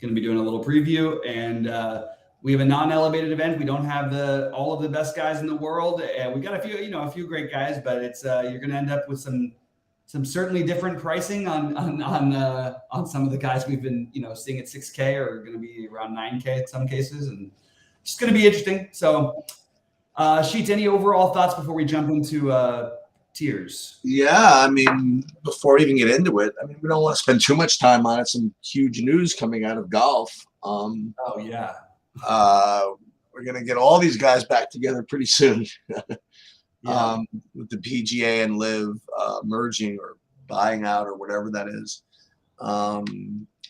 going to be doing a little preview, and we have a non-elevated event. We don't have all of the best guys in the world, and we got a few great guys, but it's you're going to end up with some certainly different pricing on some of the guys we've been seeing at 6K are going to be around 9K in some cases, and it's going to be interesting. So, Sheets, any overall thoughts before we jump into tiers? Yeah, I mean, before we even get into it, I mean, we don't want to spend too much time on it. Some huge news coming out of golf. Oh yeah. We're gonna get all these guys back together pretty soon. Yeah. With the PGA and Live merging or buying out or whatever that is. I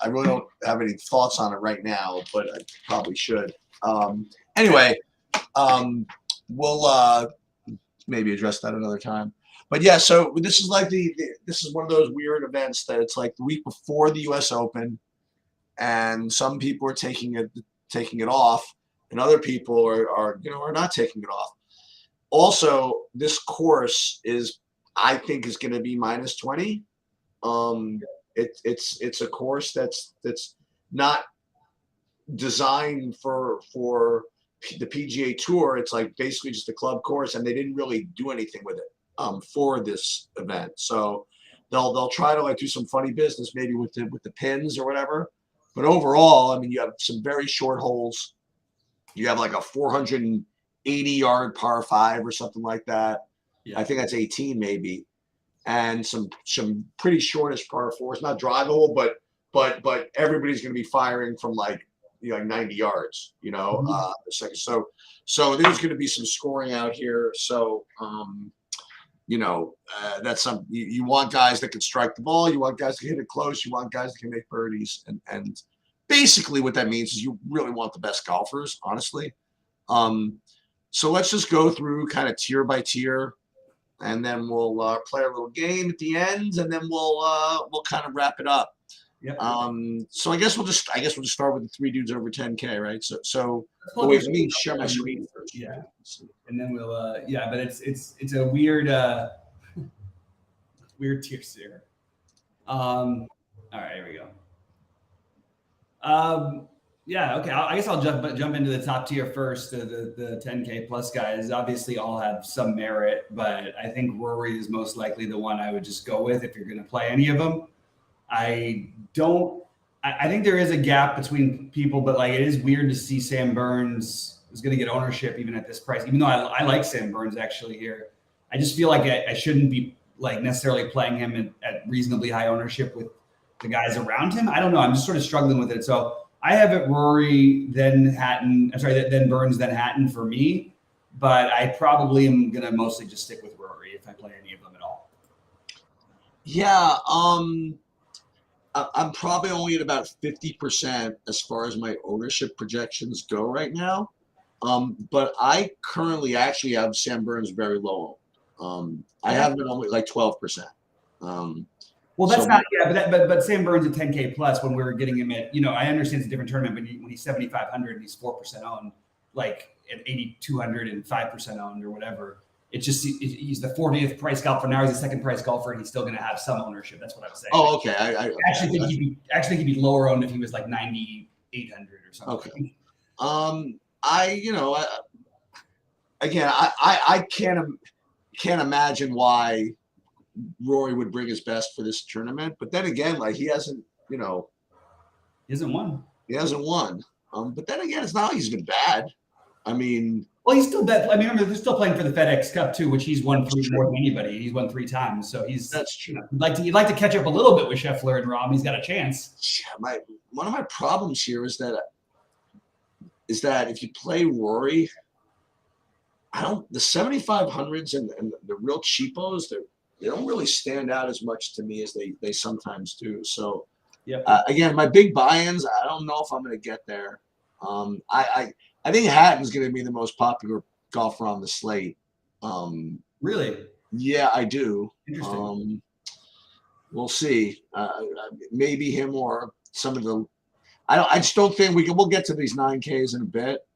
really don't have any thoughts on it right now, but I probably should. Anyway, we'll maybe address that another time. But yeah, so this is like this is one of those weird events that it's like the week before the U.S. Open, and some people are taking it off, and other people are not taking it off. Also, this course I think is going to be -20. It's a course that's not designed for the PGA Tour. It's like basically just a club course, and they didn't really do anything with it for this event. So they'll try to do some funny business maybe with the pins or whatever. But overall, I mean, you have some very short holes. You have like a 480-yard par 5 or something like that. Yeah. I think that's 18 maybe, and some pretty shortish par 4s, not drivable, but everybody's going to be firing from like 90 yards. So there's going to be some scoring out here. So that's some you want guys that can strike the ball. You want guys to hit it close. You want guys that can make birdies, and basically what that means is you really want the best golfers, honestly. So let's just go through kind of tier by tier, and then we'll play a little game at the end, and then we'll kind of wrap it up. Yep. So I guess we'll just start with the 3 dudes over 10K, right? So wait, let me share my screen first. Yeah, and then we'll but it's a weird weird tiers here. All right, here we go. Yeah, okay. I guess I'll jump into the top tier first. The 10K plus guys obviously all have some merit, but I think Rory is most likely the one I would just go with if you're going to play any of them. I think there is a gap between people, but it is weird to see Sam Burns is going to get ownership even at this price. Even though I like Sam Burns actually here, I just feel like I shouldn't be necessarily playing him at reasonably high ownership with the guys around him. I don't know. I'm just sort of struggling with it. So I have it Rory, then Hatton. I'm sorry, then Burns, then Hatton for me. But I probably am going to mostly just stick with Rory if I play any of them at all. Yeah. I'm probably only at about 50% as far as my ownership projections go right now. But I currently actually have Sam Burns very low. I have it only 12%. Well, that's but Sam Burns at 10K plus when we were getting him at, I understand it's a different tournament, but when he's 7,500 and he's 4% owned, at 8,200 and 5% owned or whatever. It's just he's the 40th price golfer. Now he's the second price golfer, and he's still going to have some ownership. That's what I'm saying. Oh, okay. I actually think he'd be lower owned if he was 9,800 or something. Okay. I can't imagine why Rory would bring his best for this tournament. But then again, he hasn't, he hasn't won. He hasn't won. But then again, it's not like he's been bad. I mean. Well, he's still bad. Remember, they're still playing for the FedEx Cup too, which he's won more than anybody. He's won 3 times, so that's true. You'd like to catch up a little bit with Scheffler and Rahm. He's got a chance. Yeah, one of my problems here is that if you play Rory, the 7,500s and the real cheapos, they don't really stand out as much to me as they sometimes do. So, again, my big buy-ins, I don't know if I'm going to get there. I think Hatton's going to be the most popular golfer on the slate. Really? Yeah, I do. Interesting. We'll see. Maybe him or some of the. I just don't think we'll get to these 9Ks in a bit.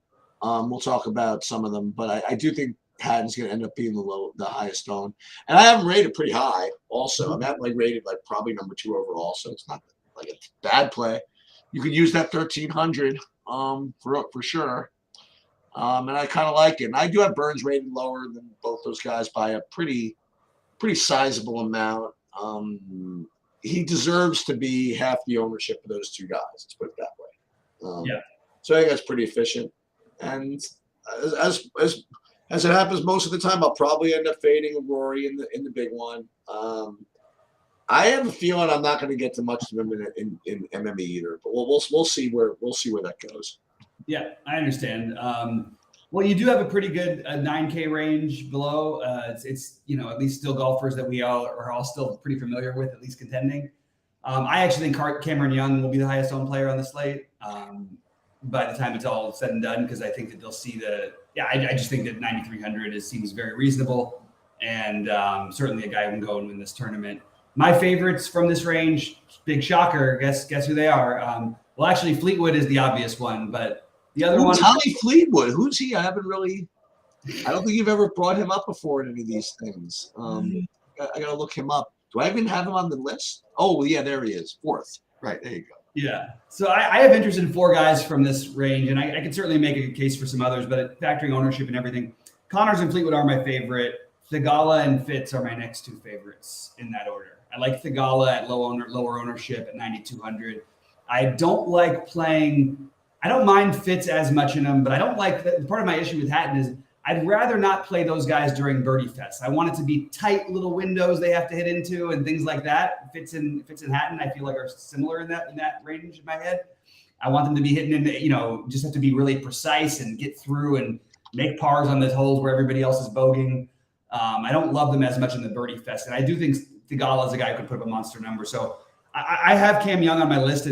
We'll talk about some of them, but I do think Hatton's going to end up being the highest owned, and I have him rated pretty high. Also, I'm rated probably number 2 overall, so it's not a bad play. you could use that 1300 for sure. And I kind of like it. And I do have Burns rated lower than both those guys by a pretty sizable amount. He deserves to be half the ownership of those two guys. Let's put it that way. Yeah. So I think that's pretty efficient. And as it happens most of the time, I'll probably end up fading Rory in the big one. I have a feeling I'm not going to get to much of him in MME either. But we'll see where that goes. Yeah, I understand. Well, you do have a pretty good 9K range below. It's at least still golfers that we all are all still pretty familiar with, at least contending. I actually think Cameron Young will be the highest owned player on the slate by the time it's all said and done, because I think that they'll see I just think that 9,300 seems very reasonable, and certainly a guy who can go and win this tournament. My favorites from this range, big shocker. Guess who they are? Well, actually, Fleetwood is the obvious one, but the other one, Tommy Fleetwood. Who's he? I don't think you've ever brought him up before in any of these things. I gotta look him up. Do I even have him on the list? Oh, yeah, there he is, 4th. Right, there you go. Yeah. So I have interest in 4 guys from this range, and I can certainly make a case for some others, but factoring ownership and everything, Connors and Fleetwood are my favorite. Thigala and Fitz are my next 2 favorites in that order. I like Thigala at lower ownership at 9,200. I don't like playing. I don't mind Fitz as much in them, but I don't like part of my issue with Hatton is I'd rather not play those guys during Birdie Fest. I want it to be tight little windows they have to hit into and things like that. Fitz and Hatton, I feel like are similar in that range in my head. I want them to be hitting in, just have to be really precise and get through and make pars on the holes where everybody else is bogeying. I don't love them as much in the Birdie Fest, and I do think Thigala is a guy who could put up a monster number. So I have Cam Young on my list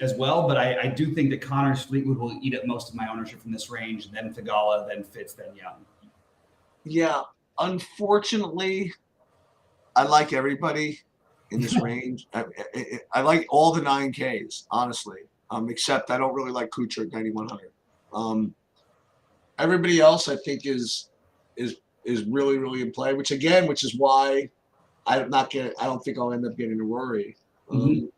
as well, but I do think that Connors Fleetwood will eat up most of my ownership from this range, then Thigala, then Fitz, then Young. Yeah, unfortunately, I like everybody in this range. I like all the 9Ks, honestly, except I don't really like Kuchar at 9,100. Everybody else, I think, is really, really in play, which is why I don't think I'll end up getting a Rory. And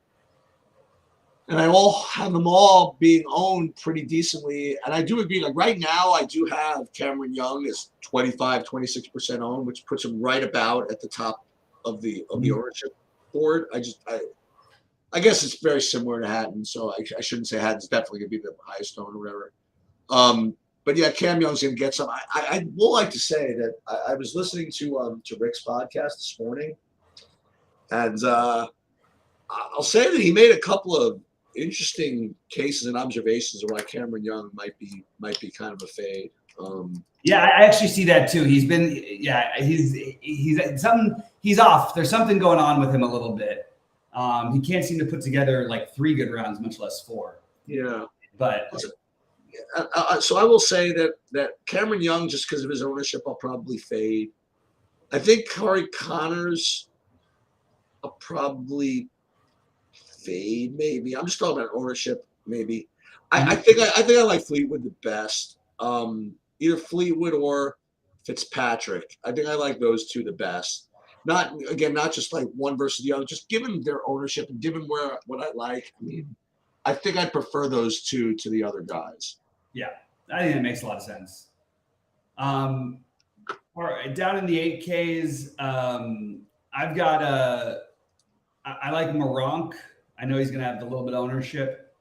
I have them all being owned pretty decently. And I do agree, like right now, I do have Cameron Young as 26% owned, which puts him right about at the top of the ownership board. I guess it's very similar to Hatton, so I shouldn't say Hatton's definitely going to be the highest owned or whatever. But yeah, Cam Young's going to get some. I will like to say that I was listening to Rick's podcast this morning, and I'll say that he made a couple of interesting cases and observations of why Cameron Young might be kind of a fade. Yeah, I actually see that too. He's off. There's something going on with him a little bit. He can't seem to put together like 3 good rounds, much less 4. Yeah, but so I will say that Cameron Young, just because of his ownership, I'll probably fade. I think Corey Connors, I'll probably fade. Maybe I'm just talking about ownership. Maybe I think I like Fleetwood the best. Either Fleetwood or Fitzpatrick. I think I like those 2 the best. Not just like one versus the other. Just given their ownership and given what I like. I mean, I think I'd prefer those 2 to the other guys. Yeah, I think that makes a lot of sense. All right, down in the 8Ks, I've got I like Moronk. I know he's going to have a little bit of ownership.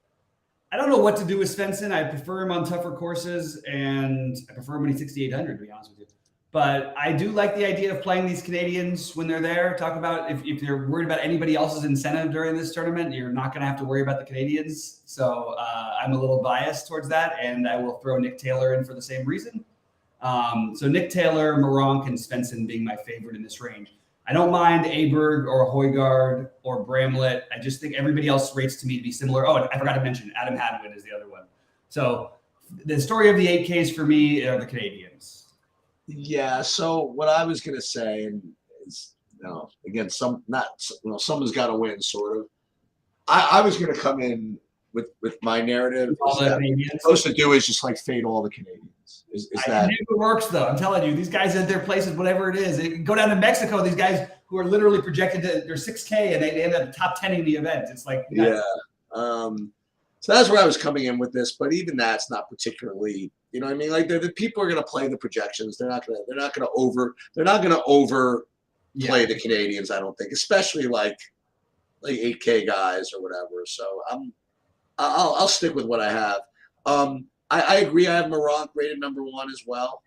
I don't know what to do with Svensson. I prefer him on tougher courses, and I prefer him when he's 6,800, to be honest with you. But I do like the idea of playing these Canadians when they're there. Talk about if you're worried about anybody else's incentive during this tournament, you're not going to have to worry about the Canadians. So I'm a little biased towards that, and I will throw Nick Taylor in for the same reason. So Nick Taylor, Moronk, and Svensson being my favorite in this range. I don't mind Aberg or Højgaard or Bramlett. I just think everybody else rates to me to be similar. Oh, and I forgot to mention Adam Hadwin is the other one. So the story of the 8Ks for me are the Canadians. Yeah. So what I was going to say is, again, someone's got to win, sort of. I was going to come in with my narrative. All the Canadians. What I'm supposed to do is just like fade all the Canadians. Is that it works though? I'm telling you, these guys at their places, whatever it is, they go down to Mexico. These guys who are literally projected to they're 6K and they end up top 10 in the event. It's like yeah. So that's where I was coming in with this, but even that's not particularly, you know what I mean? Like the people are going to play the projections. They're not going to overplay Yeah. the Canadians. I don't think, especially like 8K guys or whatever. So I'll stick with what I have. I agree. I have Morant rated #1 as well.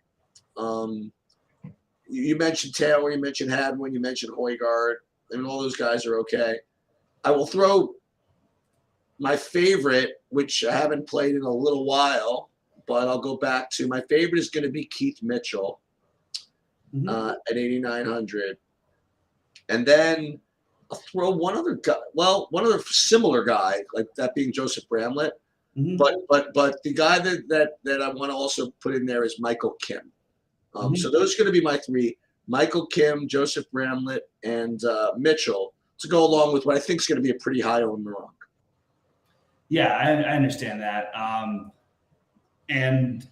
You mentioned Taylor, you mentioned Hadwin, you mentioned Højgaard. I mean, all those guys are okay. I will throw my favorite, which I haven't played in a little while, but I'll go back to my favorite is going to be Keith Mitchell at 8,900. And then I'll throw one other guy, one other similar guy, like that being Joseph Bramlett. But the guy that I want to also put in there is Michael Kim. So those are going to be my three: Michael Kim, Joseph Bramlett, and Mitchell, to go along with what I think is going to be a pretty high on Morant. Yeah, I understand that. And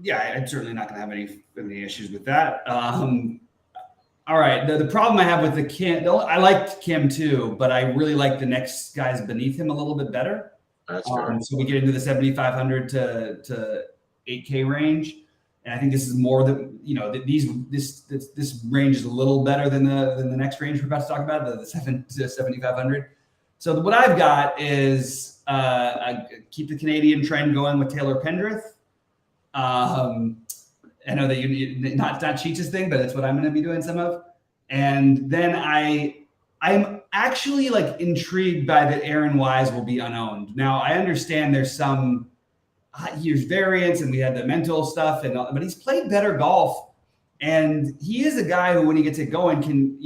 yeah, I'm certainly not going to have any issues with that. All right. The problem I have with the Kim, I liked Kim too, but I really like the next guys beneath him a little bit better. That's fair. So we get into the 7,500 to 8K range. And I think this is more than, this range is a little better than the next range we're about to talk about, the 7,500. So what I've got is I keep the Canadian trend going with Taylor Pendrith. I know that you not Cheats' thing, but that's what I'm going to be doing some of. And then I'm actually like intrigued by that Aaron Wise will be unowned. Now I understand there's some years variance and we had the mental stuff but he's played better golf, and he is a guy who, when he gets it going, can,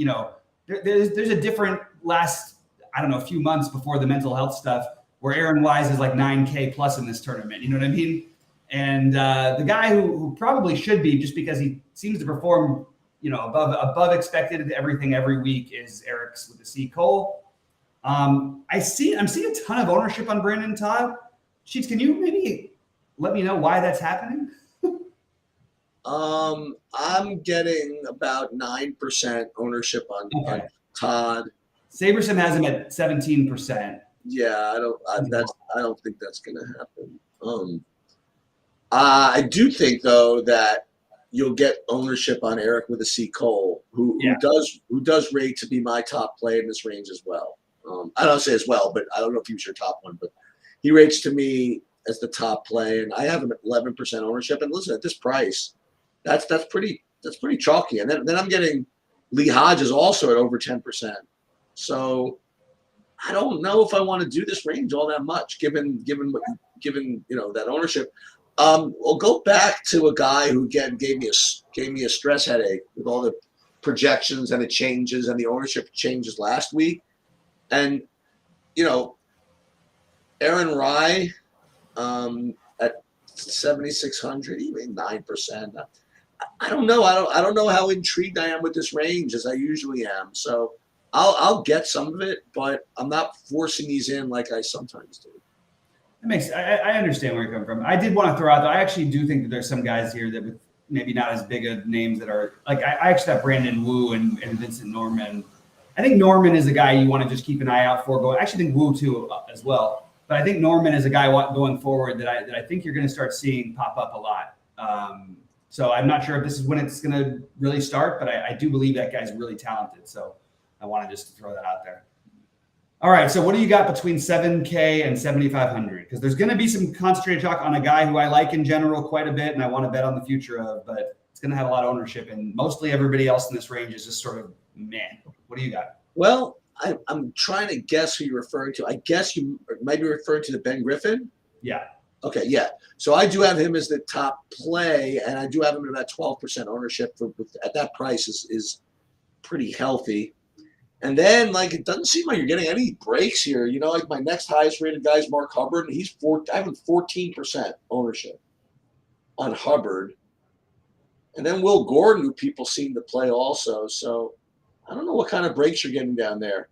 there's a different last, I don't know, a few months before the mental health stuff where Aaron Wise is like 9K plus in this tournament. You know what I mean? And the guy who probably should be, just because he seems to perform, above expected everything every week, is Eric's with the C. Cole. I'm seeing a ton of ownership on Brandon Todd. Sheets, can you maybe let me know why that's happening? I'm getting about 9% ownership on Todd. Saberson has him at 17%. Yeah, I don't think that's going to happen. I do think though that you'll get ownership on Eric with a C. Cole, who does rate to be my top play in this range as well. I don't say as well, but I don't know if he was your top one, but he rates to me as the top play, and I have him at 11% ownership. And listen, at this price, that's pretty chalky. And then I'm getting Lee Hodges also at over 10%. So I don't know if I want to do this range all that much, given that ownership. We'll go back to a guy who again gave me a stress headache with all the projections and the changes and the ownership changes last week, and Aaron Rye at 7,600, he made 9%. I don't know. I don't know how intrigued I am with this range as I usually am. So I'll get some of it, but I'm not forcing these in like I sometimes do. I understand where you're coming from. I did want to throw out that I actually do think that there's some guys here that with maybe not as big of names that are like, I actually have Brandon Wu and Vincent Norman. I think Norman is a guy you want to just keep an eye out for going. I actually think Wu too as well, but I think Norman is a guy going forward that I think you're going to start seeing pop up a lot. So I'm not sure if this is when it's going to really start, but I do believe that guy's really talented. So I want to just throw that out there. All right, so what do you got between 7K and 7,500? Because there's going to be some concentrated chalk on a guy who I like in general quite a bit, and I want to bet on the future of, but it's going to have a lot of ownership, and mostly everybody else in this range is just sort of meh. What do you got? Well, I'm trying to guess who you're referring to. I guess you might be referring to the Ben Griffin. Yeah. Okay, yeah. So I do have him as the top play, and I do have him at about 12% ownership. At that price is pretty healthy. And then, it doesn't seem like you're getting any breaks here. My next highest rated guy is Mark Hubbard, and I have 14% ownership on Hubbard. And then Will Gordon, who people seem to play also. So I don't know what kind of breaks you're getting down there.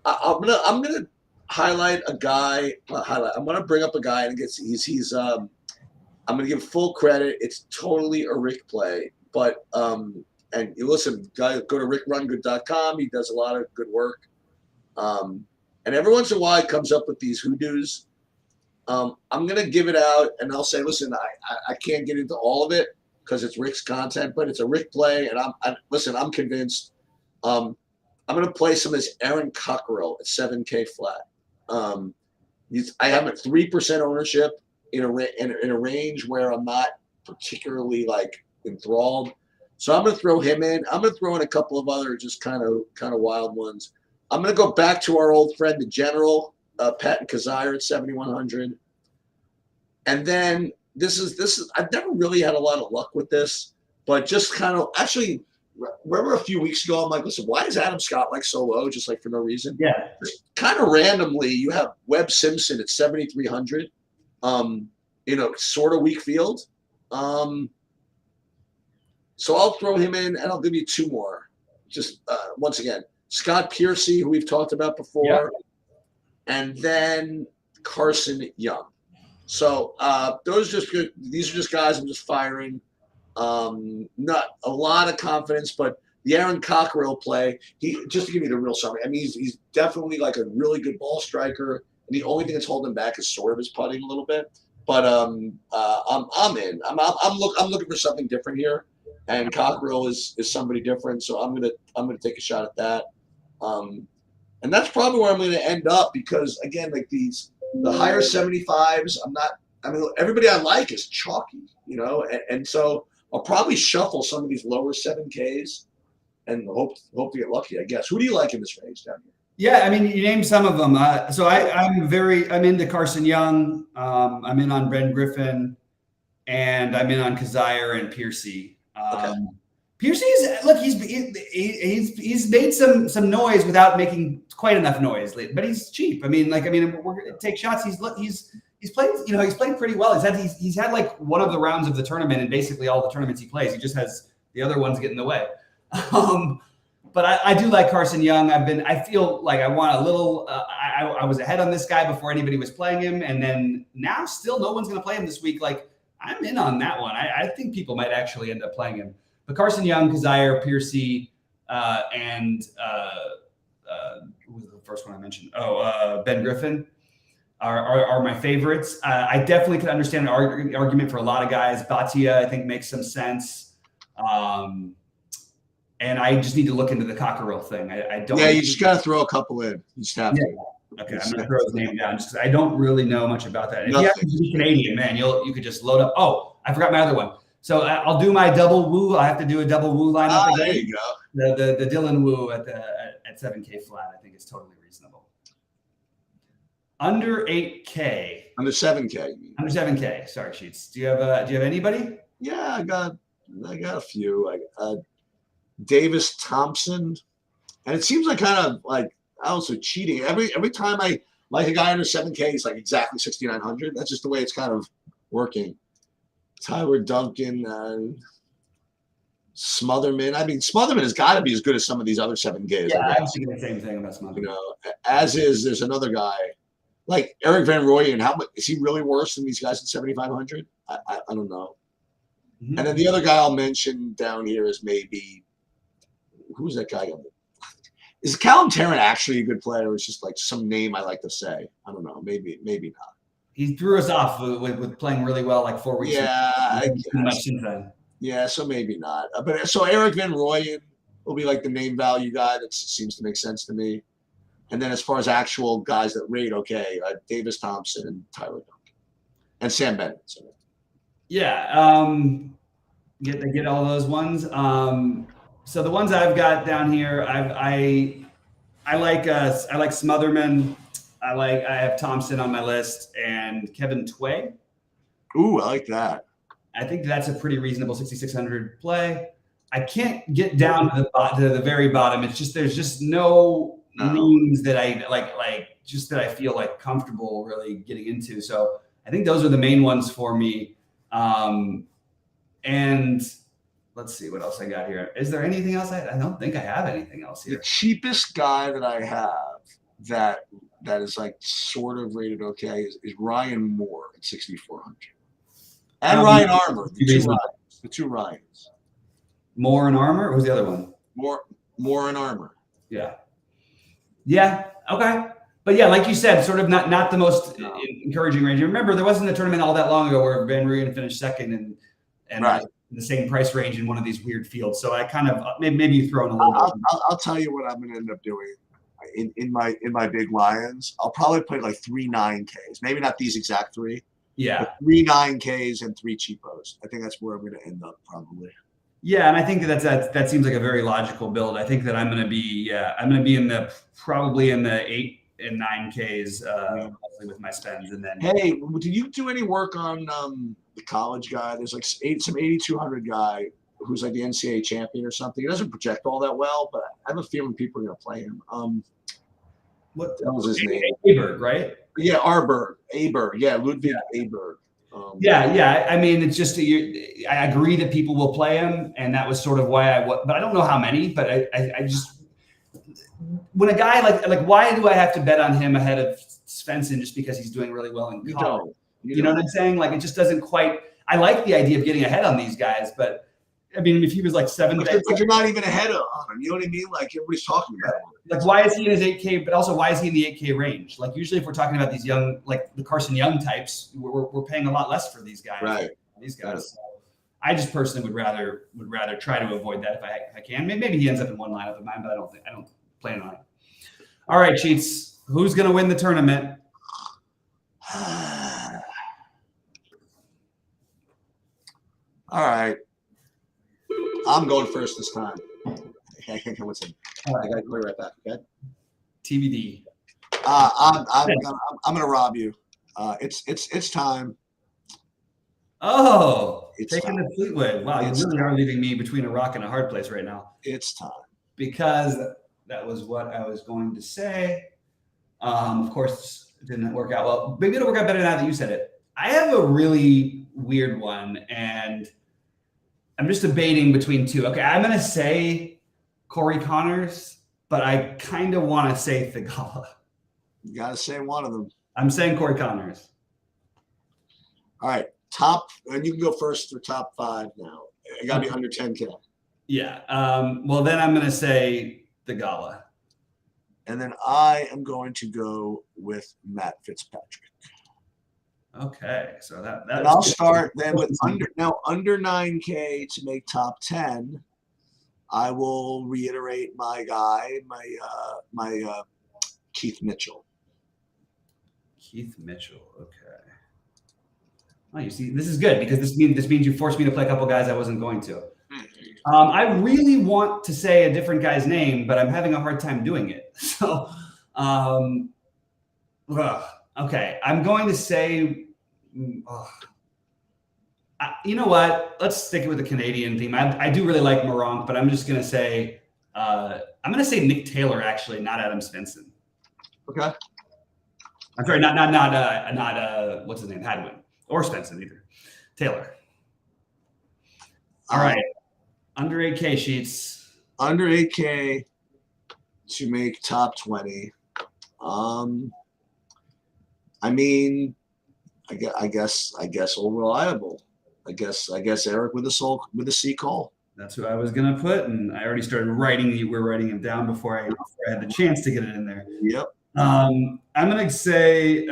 I'm gonna highlight a guy. I'm gonna bring up a guy, and I'm gonna give full credit. It's totally a Rick play, but and you listen, go to rickrungood.com. He does a lot of good work. And every once in a while, he comes up with these hoodoos. I'm gonna give it out, and I'll say, listen, I can't get into all of it because it's Rick's content, but it's a Rick play, and I'm convinced. I'm gonna play some of this Aaron Cockrell at 7K flat. I have a 3% ownership in a range where I'm not particularly like enthralled. So I'm going to throw him in. I'm going to throw in a couple of other just kind of wild ones. I'm going to go back to our old friend, the General, Pat and Kazire at 7,100. And then this is I've never really had a lot of luck with this, but just kind of actually remember a few weeks ago, I'm like, listen, why is Adam Scott like so low, just like for no reason? Yeah. Just kind of randomly, you have Webb Simpson at 7,300. Sort of weak field. So I'll throw him in, and I'll give you two more. Just once again, Scott Piercy, who we've talked about before, and then Carson Young. So those are just good. These are just guys I'm just firing. Not a lot of confidence, but the Aaron Cockrell play. Just to give you the real summary. I mean, he's definitely like a really good ball striker. And the only thing that's holding him back is sort of his putting a little bit. But I'm in. I'm looking for something different here. And Cockrell is somebody different, so I'm gonna take a shot at that, and that's probably where I'm gonna end up because again, like the higher 75s, everybody I like is chalky, and so I'll probably shuffle some of these lower 7Ks and hope to get lucky, I guess. Who do you like in this range down here? Yeah, I mean, you named some of them. So I'm into Carson Young. I'm in on Ben Griffin, and I'm in on Kazire and Piercy. Okay. Piercy's look, he's made some noise without making quite enough noise, but he's cheap. We're gonna take shots. He's played, he's played pretty well. He's had like one of the rounds of the tournament, and basically all the tournaments he plays, he just has the other ones get in the way. But I do like Carson Young. I feel like I want a little. I was ahead on this guy before anybody was playing him, and then now still no one's going to play him this week. Like I'm in on that one. I think people might actually end up playing him. But Carson Young, Kazire, Piercy, and who was the first one I mentioned? Ben Griffin are my favorites. I definitely could understand the argument for a lot of guys. Bhatia, I think, makes some sense. And I just need to look into the Cockerell thing. I don't. Yeah, you just got to throw a couple in. You just have to. Okay, I'm gonna throw his name down just because I don't really know much about that. If you happen to be Canadian, man, you could just load up. Oh, I forgot my other one. So I'll do my double woo. I have to do a double woo lineup again. There you go. The Dylan Woo at 7K flat, I think is totally reasonable. Under 8K. Under 7K. You mean. Under 7K. Sorry, Sheets. Do you have anybody? Yeah, I got a few. Davis Thompson, and it seems like kind of like also cheating. Every time I like a guy under 7K, he's like exactly 6,900. That's just the way it's kind of working. Tyler Duncan, Smotherman. I mean, Smotherman has got to be as good as some of these other 7Ks. Yeah, I was thinking the same thing about Smotherman. There's another guy like Eric Van Rooyen. How much is he really worse than these guys at 7,500? I don't know. Mm-hmm. And then the other guy I'll mention down here is maybe. Who's that guy? Is Callum Tarrant actually a good player? Or it's just like some name I like to say. I don't know. Maybe not. He threw us off with playing really well like 4 weeks ago. Yeah, so maybe not. But so Eric Van Rooyen will be like the name value guy. That seems to make sense to me. And then as far as actual guys that rate, Davis Thompson and Tyler Duncan and Sam Bennett. So. Yeah, get all those ones. So the ones I've got down here, I like Smotherman. I have Thompson on my list and Kevin Tway. Ooh, I like that. I think that's a pretty reasonable 6,600 play. I can't get down to the very bottom. It's just there's just no names that I like just that I feel like comfortable really getting into. So I think those are the main ones for me. And let's see what else I got here. Is there anything else? I don't think I have anything else here. The cheapest guy that I have that is like sort of rated okay is Ryan Moore at 6,400. And Ryan Armour, the two Ryans. Moore and Armour? What was the other one? Moore and Armour. Yeah. Yeah. Okay. But yeah, like you said, sort of not the most encouraging range. Remember, there wasn't a tournament all that long ago where Van Ruyen finished second and Right. the same price range in one of these weird fields. So I kind of maybe you throw in a little bit. I'll tell you what I'm going to end up doing in my big Lions. I'll probably play like 3 9Ks, maybe not these exact 3. Yeah, but 3 9Ks and 3 cheapos. I think that's where I'm going to end up probably. Yeah, and I think that seems like a very logical build. I think that I'm going to be probably in the 8 and 9Ks with my spends, and then. Hey, did you do any work on the college guy? There's like some 8,200 guy who's like the NCAA champion or something. He doesn't project all that well, but I have a feeling people are going to play him. What was his name? Aberg, right? Yeah, Aberg. Yeah, Ludwig Aberg. Yeah. I mean, it's just I agree that people will play him, and that was sort of why but I don't know how many. But I just when a guy like why do I have to bet on him ahead of Svensson just because he's doing really well in college? You know what I'm saying? Like, it just doesn't quite. I like the idea of getting ahead on these guys, but I mean, if he was like 7th, but you're not even ahead of him. You know what I mean? Like, everybody's talking about him. Like, why is he in his 8K? But also, why is he in the 8K range? Like, usually, if we're talking about these young, like the Carson Young types, we're paying a lot less for these guys. Right. These guys. Right. So I just personally would rather try to avoid that if I can. Maybe he ends up in one lineup of mine, but I don't plan on it. All right, Cheats. Who's going to win the tournament? All right. I'm going first this time. I can't come with him. All right, I gotta go right back. Okay. TBD. I'm gonna rob you. It's time. Oh, it's taking time. the Fleetwood. Wow, you really are leaving me between a rock and a hard place right now. It's time. Because that was what I was going to say. Of course, it didn't work out well. Maybe it'll work out better now that you said it. I have a really weird one, and I'm just debating between two. Okay, I'm going to say Corey Connors, but I kind of want to say Thigala. You got to say one of them. I'm saying Corey Connors. All right, and you can go first for top 5 now. It got to be under 10K. Yeah. Well, then I'm going to say Thigala. And then I am going to go with Matt Fitzpatrick. Okay, so that and I'll start then with under 9K to make top 10. I will reiterate my guy, my Keith Mitchell. Keith Mitchell. Okay. Oh, you see, this is good because this means you forced me to play a couple guys I wasn't going to. I really want to say a different guy's name, but I'm having a hard time doing it. So, okay, I'm going to say, you know what? Let's stick it with the Canadian theme. I do really like Moronk, but I'm just going to say, Nick Taylor, actually, not Adam Svensson. Okay. I'm sorry, not what's his name, Hadwin or Svensson either. Taylor. All right. Under 8K sheets. Under 8K to make top 20. I mean, I guess all reliable. I guess Eric with a C call. That's who I was gonna put, and I already started writing. We're writing him down before I had the chance to get it in there. Yep. I'm gonna say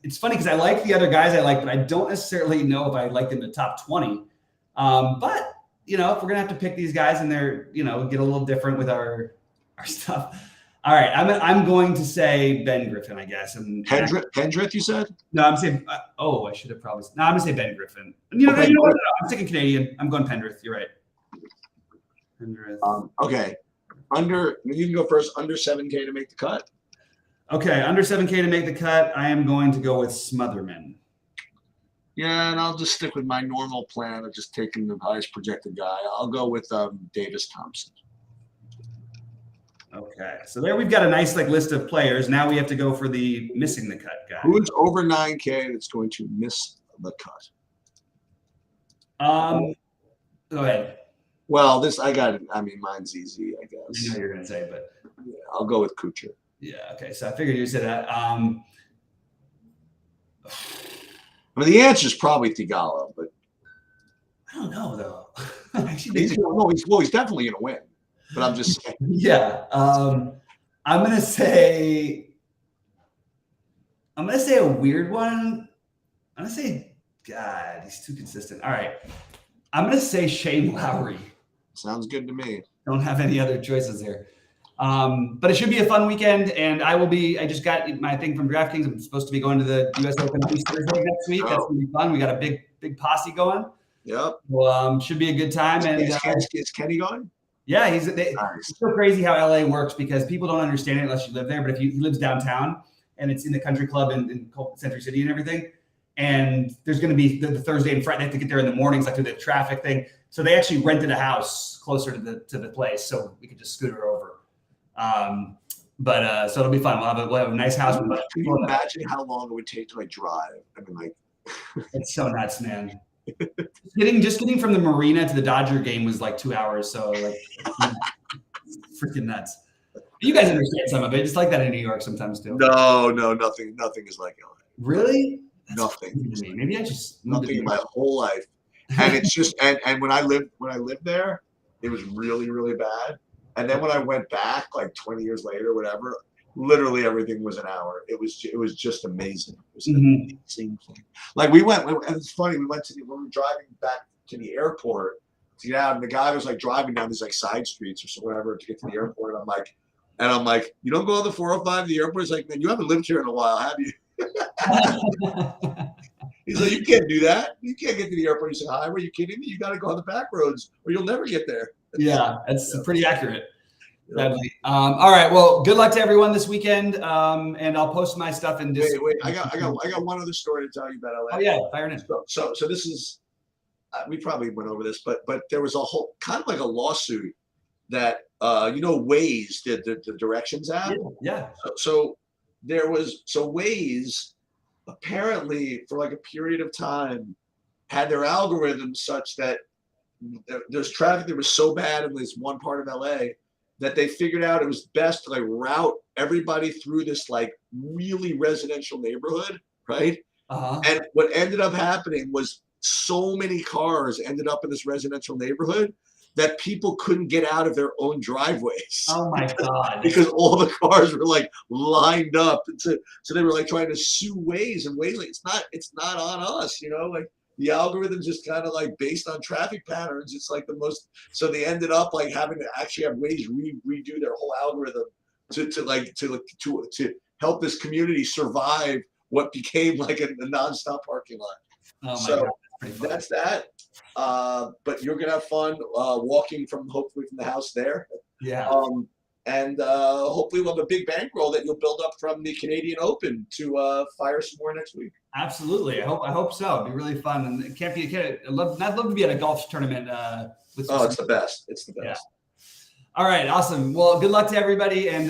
it's funny because I like the other guys I like, but I don't necessarily know if I like them in the top 20. But if we're gonna have to pick these guys and they're get a little different with our stuff. All right, I'm going to say Ben Griffin, I guess. And Pendrith, you said? No, I'm saying. I should have probably. No, I'm gonna say Ben Griffin. You know what? No, I'm sticking Canadian. I'm going Pendrith. You're right. Pendrith. Okay. You can go first. Under 7K to make the cut. Okay, under 7K to make the cut. I am going to go with Smotherman. Yeah, and I'll just stick with my normal plan of just taking the highest projected guy. I'll go with Davis Thompson. Okay, so there we've got a nice list of players. Now we have to go for the missing the cut guy. Who's over 9K that's going to miss the cut? Go ahead. Well, mine's easy, I guess. I know you're going to say, but yeah, I'll go with Kuchar. Yeah, okay, so I figured you said that. The answer is probably Thigala, but I don't know though. Actually, he's definitely going to win. But I'm just saying. Yeah. I'm I'm gonna say a weird one. I'm gonna say, God, he's too consistent. All right, I'm gonna say Shane Lowry. Sounds good to me. Don't have any other choices here. But it should be a fun weekend, and I just got my thing from DraftKings. I'm supposed to be going to the US Open Thursday next week. That's gonna be fun. We got a big posse going. Yep. Well, should be a good time. And is Kenny going? yeah, Nice. It's so crazy how LA works because people don't understand it unless you live there. But he lives downtown, and it's in the country club in Century City and everything. And there's going to be the Thursday and Friday. They have to get there in the mornings, like through the traffic thing. So they actually rented a house closer to the place, so we could just scooter over. So it'll be fun. We'll have a nice house. Can you imagine how long it would take to drive? I mean, it's so nuts, man. Just getting from the marina to the Dodger game was like 2 hours. So freaking nuts. You guys understand some of it. It's like that in New York sometimes too. No, nothing is like LA. Really? Nothing. Maybe I just nothing in my whole life. And it's just and when I lived there, it was really, really bad. And then when I went back, like 20 years later, whatever, literally everything was an hour. It was just amazing. It was an amazing thing. Like and it's funny, we were driving back to the airport to get out, and the guy was driving down these side streets or so whatever to get to the airport. And I'm like, you don't go on the 405 to the airport? He's like, man, you haven't lived here in a while, have you? He's like, you can't do that. You can't get to the airport. He's like, hi, were you kidding me? You got to go on the back roads or you'll never get there. Yeah, that's pretty accurate. Yeah. All right. Well, good luck to everyone this weekend. And I'll post my stuff in this. Wait. I got one other story to tell you about LA. Oh yeah, fire it in. So this is we probably went over this, but there was a whole kind of like a lawsuit that Waze did the directions app. Yeah. So Waze apparently for a period of time had their algorithm such that there's traffic that was so bad in this one part of LA that they figured out it was best to route everybody through this really residential neighborhood, right? Uh-huh. And what ended up happening was so many cars ended up in this residential neighborhood that people couldn't get out of their own driveways. Oh my God. Because all the cars were lined up. So they were trying to sue Waze, and Waze it's not on us, the algorithm's just kind of based on traffic patterns. It's the most, so they ended up having to actually have Waze redo their whole algorithm to help this community survive what became a nonstop parking lot. Oh my God. That's that. But you're gonna have fun walking hopefully from the house there. Yeah. And hopefully we'll have a big bankroll that you'll build up from the Canadian Open to fire some more next week. Absolutely. I hope so. It'd be really fun. And I'd love to be at a golf tournament. It's the best. It's the best. Yeah. All right. Awesome. Well, good luck to everybody. And